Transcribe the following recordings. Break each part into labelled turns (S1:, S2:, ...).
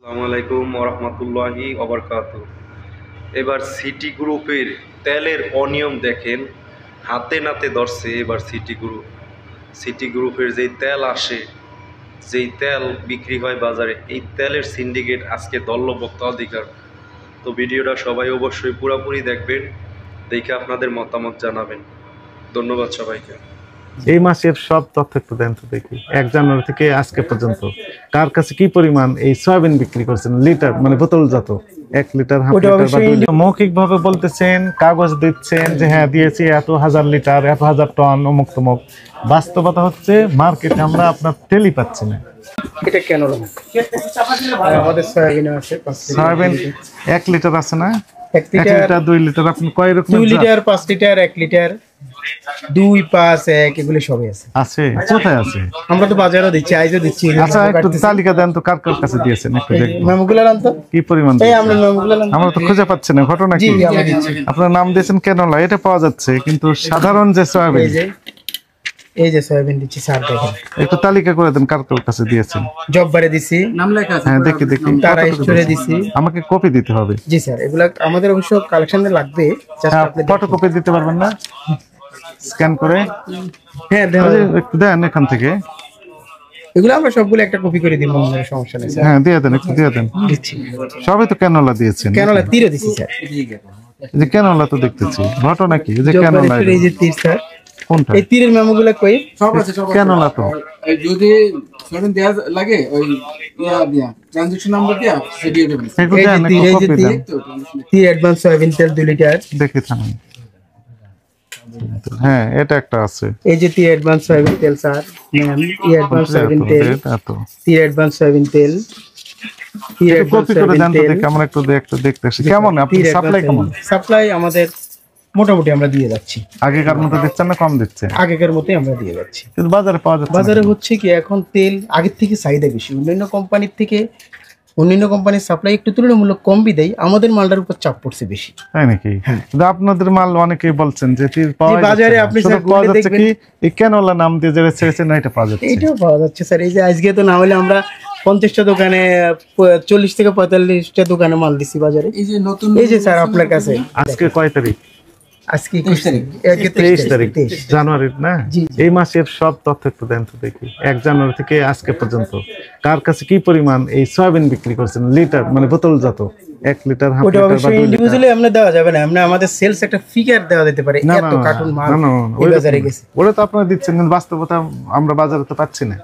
S1: আসসালামু আলাইকুম ওরহমতুল্লাহি ওবরকাতুহ। এবার সিটি গ্রুপের তেলের অনিয়ম দেখেন, হাতে নাতে ধরছে। এবার সিটি গ্রুপের যেই তেল আসে, যেই তেল বিক্রি হয় বাজারে, এই তেলের সিন্ডিকেট আজকে ধরল ভোক্তাধিকার। তো ভিডিওটা সবাই অবশ্যই পুরোপুরি দেখবেন, দেখে আপনাদের মতামত জানাবেন। ধন্যবাদ সবাইকে।
S2: এই মাসের সব তথ্য একটু দেন তো দেখি। 1 জানুয়ারি থেকে আজকে পর্যন্ত কার কাছে কি পরিমাণ এই সয়াবিন বিক্রি করছেন, লিটার মানে বোতলজাত, 1 লিটার, হাফ লিটার বা 2 লিটার। মৌখিক ভাবে বলতেছেন, কাগজ দিচ্ছেন যে হ্যাঁ দিয়েছি এত হাজার লিটার, এত হাজার টন, অমুক তমুক। বাস্তবতা হচ্ছে মার্কেটে আমরা আপনার তেলই পাচ্ছি না।
S3: এটা কেন আমাদের সয়াবিন আছে,
S2: সয়াবিন 1 লিটার আছে না,
S3: 1 লিটার,
S2: 2 লিটার, আপনি কয় রকম?
S3: 2 লিটার, 5 লিটার, 1 লিটার, 2, 5, 1 এগুলো সবই আছে।
S2: আছে কোথায় আছে?
S3: আমরা তো বাজারও দিচ্ছি, আইজও দিচ্ছি।
S2: আচ্ছা একটু তালিকা দেন তো, কার কার কাছে দিয়েছেন একটু দেখবো।
S3: মেমোগুলো আনতো,
S2: কি পরিমাণ?
S3: এই আমরা মেমোগুলো আনতো,
S2: আমরা তো খুঁজে পাচ্ছি না। ঘটনা কি?
S3: আমরা দিচ্ছি।
S2: আপনার নাম দিয়েছেন কেনলা, এটা পাওয়া যাচ্ছে, কিন্তু সাধারণ যে সয়াবিন,
S3: এই যে সয়াবিন দিচ্ছি স্যার, দেখেন
S2: একটু তালিকা করে দেন কার কার কাছে দিয়েছেন।
S3: জববারে দিছি, নাম লেখা আছে।
S2: হ্যাঁ দেখি দেখি।
S3: তারা স্টোরে দিছি।
S2: আমাকে কপি দিতে হবে।
S3: জি স্যার, এগুলা আমাদের অবশ্য কালেকশনে লাগবে।
S2: ফটোকপি দিতে পারবেন না? স্ক্যান করে?
S3: হ্যাঁ
S2: একটু দেন এখান থেকে।
S3: এগুলো আমরা সবগুলো একটা কপি করে দিব, আমাদের সমস্যা নেই স্যার।
S2: হ্যাঁ দিয়ে দেন, একটু দিয়ে দেন।
S3: দিচ্ছি।
S2: সবই তো কেনলা দিয়েছেন।
S3: কেনলা তীরও দিছি স্যার।
S2: যে কেনলা তো দেখতেছি। ঘটনা কি? যে কেনলা,
S3: এই যে তীর স্যার,
S2: কোনটা?
S3: এই তীরের মেমোগুলো কই?
S4: সব আছে, সব
S2: কেনলা তো
S4: যদি সয়াবিন দেয়া লাগে ওই ইয়া দিয়া ট্রানজাকশন নাম্বার দিয়া সেটা দিয়ে দেবেন।
S2: একটু
S3: এই যে
S2: দেন,
S3: তীর,
S2: একটু
S3: এই যে
S2: কপি দেন।
S3: তীর অ্যাডভান্স সয়াবিন তেল 2 লিটার।
S2: দেখি থামেন। হ্যাঁ এটা একটা আছে।
S3: এই যে তীর অ্যাডভান্স সয়াবিন তেল স্যার, ম্যাম ই অ্যাডভান্স সয়াবিন তেল, তীর অ্যাডভান্স সয়াবিন তেল, তীর অ্যাডভান্স
S2: কপি করে
S3: সয়াবিন
S2: দেন তো
S3: তেল।
S2: দেখি, আমরা একটু দেখতেছি কেমন আপনি সাপ্লাই কেমন?
S3: সাপ্লাই আমাদের মোটামুটি আমরা দিয়ে যাচ্ছি।
S2: আগেকার মতো দিচ্ছেন না কম দিচ্ছে?
S3: আগেকার মতোই আমরা দিয়ে যাচ্ছি।
S2: কিন্তু বাজারে পাওয়া যাচ্ছে।
S3: বাজারে হচ্ছে কি এখন তেল আগের থেকে চাহিদা বেশি, অন্যান্য কোম্পানির থেকে। অন্যান্য কোম্পানির সাপ্লাই একটু তুলনামূলক কম বিদেয় আমাদের মালটার উপর চাপ পড়ছে বেশি।
S2: তাই নাকি? কিন্তু আপনাদের মাল অনেকেই বলছেন যে
S3: বাজারে আপনি
S2: পাওয়া যাচ্ছে কি এই কেনলা নাম দিয়ে যেটা ছেড়েছেন না, এটা পাওয়া যাচ্ছে।
S3: এটাও পাওয়া যাচ্ছে স্যার। এই যে আজকে তো না হলে আমরা 50টা দোকানে 40 থেকে 45টা দোকানে মাল দিছি বাজারে।
S4: এই যে নতুন,
S3: এই যে স্যার আপনার কাছে
S2: আজকে কয় তারিখ?
S3: আজকে
S2: 23 তারিখ জানুয়ারির না? এই মাসের সব তথ্য একটু দেন তো দেখি। 1 জানুয়ারি থেকে আজকে পর্যন্ত কার কাছে কি পরিমাণ এই সয়াবিন বিক্রি করছেন, লিটার মানে বোতলজাত, 1 লিটার, হাফ লিটার বা 2 লিটার।
S3: ইন্ডিভিজুয়ালি আমরা দেওয়া যাবে না, আমরা আমাদের সেলস একটা ফিগার দেওয়া যেতে পারে। এত কার্টুন মাল এই বাজারে গেছে,
S2: ওটা তো আপনারা দিচ্ছেন, কিন্তু বাস্তবতা আমরা বাজারে তো পাচ্ছি না।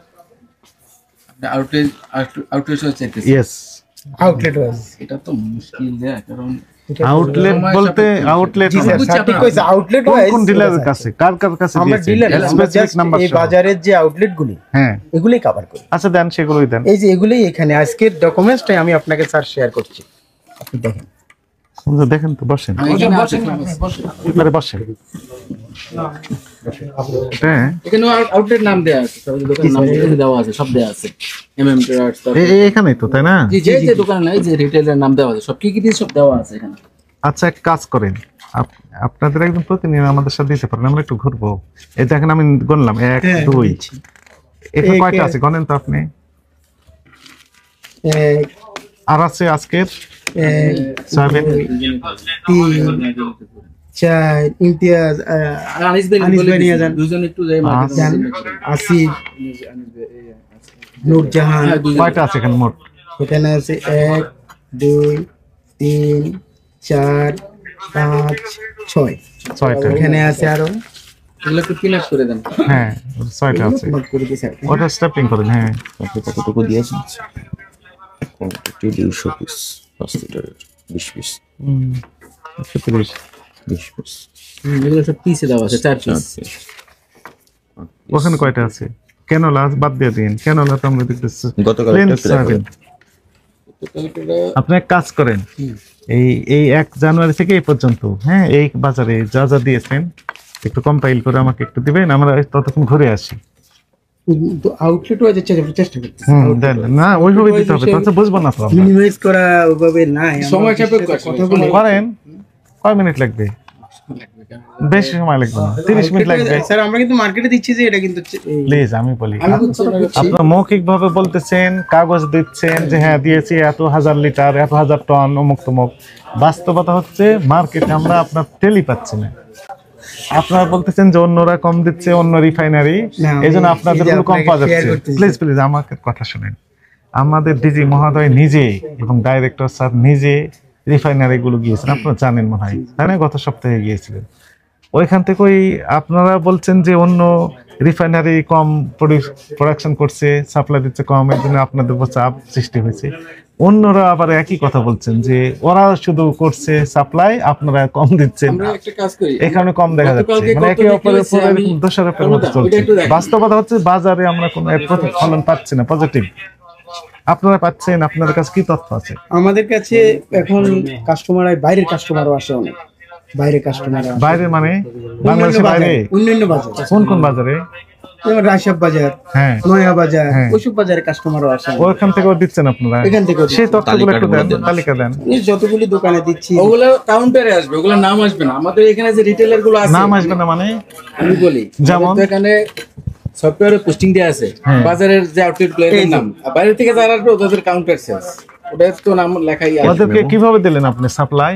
S4: আউটলেট হচ্ছে
S2: ইয়েস,
S3: আউটলেট ওয়াইজ
S4: এটা তো মুশকিল দেয়া, কারণ
S2: আউটলেট বলতে আউটলেট
S3: ঠিক কইছে, আউটলেট ওয়াইজ
S2: কোন ডিলারের কাছে, কার কার কাছে
S3: আমরা ডিলার
S2: স্পেসিফিক নাম্বার
S3: এই বাজারের যে আউটলেট গুলি,
S2: হ্যাঁ
S3: এগুলাই কভার করি।
S2: আচ্ছা দেন, সেগুলোই দেন।
S3: এই যে এগুলাই এখানে আজকের ডকুমেন্টসটাই আমি আপনাকে স্যার শেয়ার করছি, আপনি দেখেন।
S2: দেখেন তো, বসেন এবারে, বসেন। হ্যাঁ
S4: এখানে আউটলেট নাম দেয়া আছে, সব দোকানের নাম এখানে দেওয়া আছে, সব দেয়া আছে। এমএম ট্রেডার্স,
S2: এখানেই তো, তাই না?
S4: জি জি, যে দোকানে নাই যে রিটেইলার নাম দেওয়া আছে, সব কি কি দিয়ে সব দেওয়া আছে এখানে।
S2: আচ্ছা এক কাজ করেন, আপনাদের একদম প্রতিনিয়ত আমাদের সাথে দিতে পারেন, আমরা একটু ঘুরবো। এই দেখেন আমি গণলাম 1 2, এখানে কয়টা আছে গণেন তো আপনি। আর আছে আজকের 7
S3: 3 4 ইমতিয়াজ,
S4: আনিস ভাই নিয়ে যান, দুজন একটু যাই
S3: যান, আসিফ, নূরজাহান।
S2: কয়টা আছে এখানে মোট?
S3: এখানে আছে 1 2 3 4 5 6
S2: 6টা।
S3: এখানে আছে আরো,
S4: এগুলো একটু ক্লিন আপ করে দেন।
S2: হ্যাঁ 6টা আছে,
S3: নোট করে দিয়েছি আপনি।
S2: ওটা স্ট্যাপলিং করেন। হ্যাঁ
S5: কতটুকু দিয়েছেন? কোয়ান্টিটি 200 পিস, 5 লিটারের 20 পিস,
S2: 30
S5: 20 পিস।
S4: এগুলো সব পিসে দেওয়া আছে, 4 পিস।
S2: ওখানে কয়টা আছে? কেনলা বাদ দিয়ে দিন, কেনলা তো আমরা দেখতেছি
S5: গতকাল
S2: প্লেন
S5: একটা
S2: সয়াবিন। আপনি এক কাজ করেন, এই 1 জানুয়ারি থেকে এই পর্যন্ত, হ্যাঁ এই বাজারে যা যা দিয়েছেন একটু কম্পাইল করে আমাকে একটু দিবেন, আমরা ততক্ষণ ঘুরে আসি।
S3: তো আউটলেট ওয়াইজ চেষ্টা করতে
S2: দেন না, ওইভাবে দিতে হবে, তাহলে বুঝবো না তো আমরা।
S3: মিনিমাইজ করা ওইভাবে নাই,
S4: সময় সাপেক্ষ
S3: কথা বলে
S2: করেন। কয় মিনিট লাগবে? বেশি সময় লাগবে না, 30 মিনিট লাগবে।
S3: স্যার আমরা কিন্তু মার্কেটে দিচ্ছি যে এটা কিন্তু
S2: প্লিজ আমি বলি,
S3: আমি কথাটা বলছি।
S2: আপনার মৌখিক ভাবে বলতেছেন, কাগজ দিচ্ছেন যে হ্যাঁ দিয়েছি এত হাজার লিটার, এত হাজার টন, অমুক তমুক। বাস্তবতা হচ্ছে মার্কেটে আমরা আপনার তেলই পাচ্ছি না। আপনারা বলতেছেন যে অন্যরা কম দিচ্ছে, অন্য রিফাইনারি, এই জন্য আপনাদের কম পাওয়া যাচ্ছে। প্লিজ প্লিজ আমাকে কথা শুনেন। আমাদের ডিজি মহোদয় নিজে এবং ডাইরেক্টর স্যার নিজে রিফাইনারি গুলো গিয়েছেন, আপনারা জানেন মনে হয়, তাই না? গত সপ্তাহে গিয়েছিলেন। ওইখান থেকে আপনারা বলছেন যে অন্য রিফাইনারি কম প্রোডাকশন করছে, সাপ্লাই দিচ্ছে কম, এর জন্য আপনাদের উপর চাপ সৃষ্টি হয়েছে। অন্যরা আবার একই কথা বলছেন যে ওরা শুধু করছে সাপ্লাই, আপনারা কম দিচ্ছেন,
S4: আমরা একটা কাজ করি,
S2: এখানে কম দেখা যাচ্ছে, মানে একে অপরের উপরে দোষারোপের মতো চলছে। বাস্তবতা হচ্ছে বাজারে আমরা কোনো প্রতিফলন পাচ্ছি না পজিটিভ। আপনারা পাচ্ছেন, আপনাদের কাছে কি তথ্য আছে?
S3: আমাদের কাছে এখন কাস্টমার বাইরের কাস্টমারও আসে অনেক, বাইরের কাস্টমার
S2: বাইরে মানে বাংলাদেশের বাইরে?
S3: অন্যান্য বাজার।
S2: কোন কোন বাজারে?
S3: যেমন রাজশাহ বাজার,
S2: হ্যাঁ,
S3: নয়া বাজার,
S2: হ্যাঁ।
S3: ওইসব বাজারে কাস্টমারও আসে।
S2: ওখান থেকেও দিচ্ছেন আপনারা?
S3: এখান থেকেও
S2: সেই তথ্যগুলো একটু দেন, তালিকা দেন।
S3: যতগুলি দোকানে দিচ্ছি
S4: ওগুলো কাউন্টারে আসবে, ওগুলো নাম আসবে না। আমাদের এখানে যে রিটেলার গুলো আছে,
S2: নাম আসবে না মানে?
S4: আমি বলি,
S2: যেমন?
S4: আমাদের তো এখানে সফটওয়্যারে পোস্টিং দেয়া আছে
S2: হ্যাঁ।
S4: বাজারের যে আউটলেট গুলো, এর নাম। আর বাইরে থেকে যারা আসবে ওদের কাউন্টার সেলস, ওদের তো নাম লেখাই আছে।
S2: ওদেরকে কিভাবে দিলেন আপনি সাপ্লাই?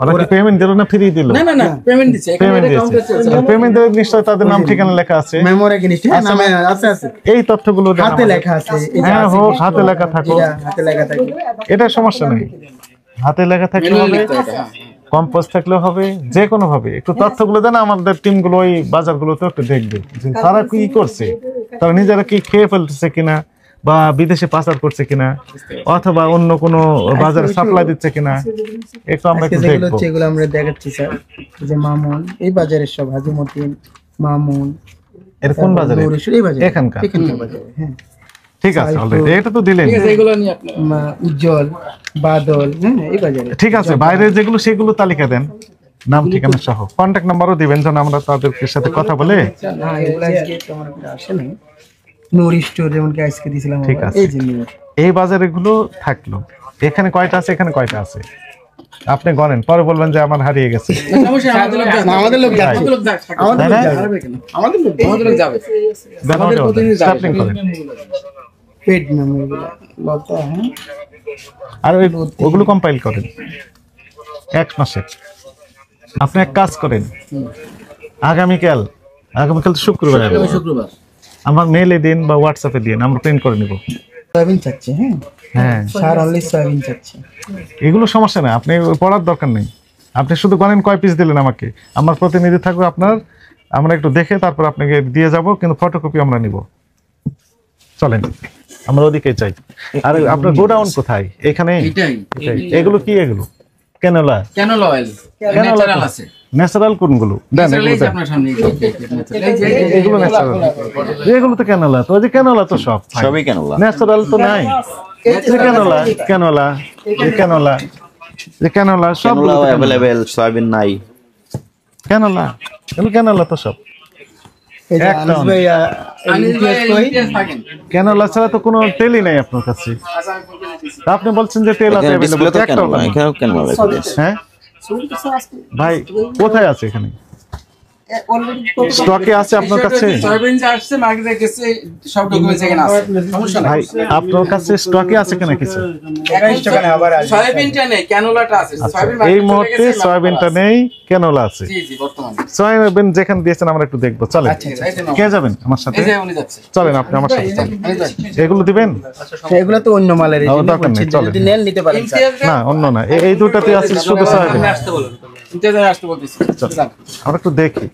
S2: ওরা কি পেমেন্ট দিল না ফ্রি দিল?
S4: না না না, পেমেন্ট দিচ্ছে, এখানে
S2: পেমেন্ট
S4: কাউন্টার সেলস।
S2: দিয়েছে, পেমেন্ট দিলে নিশ্চয়ই তাদের নাম ঠিকানা লেখা আছে।
S3: মেমোরি জিনিস নামে আছে আছে,
S2: এই তথ্যগুলো দেন
S3: হাতে
S2: আমাদের।
S3: লেখা আছে। এই যে
S2: হ্যাঁ
S3: আছে
S2: হোক,
S3: কিছু,
S2: হাতে লেখা থাকুক,
S3: এটা হাতে লেখা থাকে,
S2: এটা সমস্যা নেই। হাতে লেখা থাকলে
S4: Manual
S2: হবে,
S4: লিখতে হবে, হ্যাঁ।
S2: কম্পোজ থাকলেও হবে, যে কোনো ভাবে একটু তথ্যগুলো দেন। আমাদের টিমগুলো ওই বাজারগুলোতে একটু দেখবে যে তারা কি করছে, তারা নিজেরা কি খেয়ে ফেলতেছে কিনা, বা বিদেশে পাচার করছে কিনা, অথবা অন্য কোনো বাজারে সাপ্লাই দিচ্ছে কিনা, একটু আমরা
S3: আজকে
S2: একটু
S3: যেগুলো
S2: দেখবো।
S3: হচ্ছে এগুলো আমরা দেখাচ্ছি স্যার। এই যে মামুন, এই বাজারের সব হাজিমতিন, মামুন,
S2: এর কোন বাজারে?
S3: নৌরেশ্বর, এই বাজারে,
S2: এখানকার?
S3: এখানকার বাজারে, হ্যাঁ।
S2: ঠিক আছে, অলরেডি এটা তো দিলেন।
S4: ঠিক আছে, এগুলো নিয়ে আপনি
S3: উজ্জ্বল, বাদল, হ্যাঁ, এই বাজারে।
S2: ঠিক আছে, বাইরে যেগুলো সেগুলো তালিকা দেন, নাম ঠিকানা সহ, কন্ট্যাক্ট নাম্বারও দিবেন যেন আমরা তাদের সাথে কথা বলে।
S3: না এগুলো আজকে তোমার আসে নাই। নূর স্টোর যেমন কি আজকে দিয়েছিলাম,
S2: ঠিক
S3: আমরা।
S2: আছে।
S3: এই যে নূর,
S2: এই বাজারে গুলো থাকলো, এখানে কয়টা আছে, এখানে কয়টা আছে আপনি গণেন, পরে বলবেন যে আমার হারিয়ে গেছে।
S4: সমস্যা, আমাদের লোক যাবে,
S3: না, আমাদের লোক যাচ্ছে।
S4: আমাদের লোক যাবে,
S3: আমাদের
S2: তাই
S3: লোক
S2: না?
S3: যাবে।
S4: কেন?
S3: আমাদের লোক
S4: আমাদের লোক যাবে,
S2: দেন
S4: আমাদের
S2: ওটা
S4: প্রতিনিধি যাবে।
S2: স্টার্টিং করেন।
S3: পেড নাম এগুলো, লতা, হ্যাঁ।
S2: আর ওগুলো কম্পাইল করেন 1 মাসের। আপনি এক কাজ করেন, আগামীকাল তো শুক্রবার,
S4: শুক্রবার
S2: আমার মেইলে দিন বা হোয়াটসঅ্যাপে দিন, আমরা প্রিন্ট করে নিব।
S3: সয়াবিন চাচ্ছে, হ্যাঁ,
S2: হ্যাঁ,
S3: সার অনলি সয়াবিন চাচ্ছে।
S2: এগুলো সমস্যা না, আপনি পড়ার দরকার নেই। আপনি শুধু গণেন কয় পিস দিলেন আমাকে, আমার প্রতিনিধি থাকবে আপনার, আমরা একটু দেখে তারপর আপনাকে দিয়ে যাব, কিন্তু ফটোকপি আমরা নিব। চলেন আমরা ওদিকে চাই। আর আপনার গোডাউন কোথায়? এখানে?
S4: এটাই।
S2: এগুলো কি? এগুলো ক্যানোলা?
S4: ক্যানোলা অয়েল, ন্যাচারাল আছে।
S2: ন্যাচারাল কোনগুলো দেন?
S4: ন্যাচারাল
S2: এগুলো
S4: এই যে
S2: দেন।
S4: আপনার সামনে, এই যে
S2: এগুলো ন্যাচারাল, এগুলো তো ক্যানোলা। তো ওই যে ক্যানোলা তো সব
S5: সবই ক্যানোলা।
S2: ন্যাচারাল তো নাই। ক্যানোলা, ক্যানোলা, ক্যানোলা, ক্যানোলা সব
S5: ক্যানোলা अवेलेबल, সয়াবিন নাই।
S2: ক্যানোলা, এগুলো ক্যানোলা তো সব।
S3: এই যে
S2: একদম।
S3: আনিস ভাই,
S4: আনিস ভাই
S3: ইতিহাস কই?
S4: ইতিহাস থাকেন।
S2: ক্যানোলা ছাড়া তো কোনো তেলই নাই আপনার কাছে। তা আপনি বলছেন যে তেল আছে
S5: এখানে ডিসপ্লে
S2: available,
S5: তো
S2: একটাও
S5: ক্যানোলা,
S2: নাই।
S5: এখানেও ক্যানোলা লেখা আছে।
S2: হ্যাঁ ভাই, কোথায় আছে এখানে? স্টকে আছে আপনার কাছে?
S4: সয়াবিন যে আসছে মার্কেটে গেছে, সব ডকুমেন্টস এখানে আছে, সমস্যা নাই।
S2: ভাই আপনার কাছে স্টকে আছে কিনা কিছু?
S4: সয়াবিনটা নেই, ক্যানোলাটা আছে।
S2: আচ্ছা,
S4: সয়াবিন
S2: এই
S4: market
S2: মুহূর্তে
S4: চলে গেছে,
S2: সয়াবিনটা
S4: আছে।
S2: নেই, ক্যানোলা আছে।
S4: জি জি, বর্তমানে।
S2: সয়াবিন যেখানে দিয়েছেন আমরা একটু দেখবো, চলেন।
S4: এই যে নাও।
S2: কে যাবেন আমার সাথে?
S4: এই যে উনি যাচ্ছে।
S2: চলেন, আপনি আমার সাথে চলেন।
S4: এই যে।
S2: এগুলো দিবেন?
S3: এগুলো তো অন্য মালের, এই
S2: ও,
S3: জন্য
S2: দরকার নেই,
S3: বলছি,
S2: চলেন।
S3: যদি নেন নিতে পারেন স্যার।
S4: ইমতিয়াজ
S2: না, অন্য না, এই দুটাতে আছে শুধু সয়াবিন।
S4: আসতে বলুন, ইমতিয়াজ আসতে বলতেছি।
S2: আমরা একটু দেখি।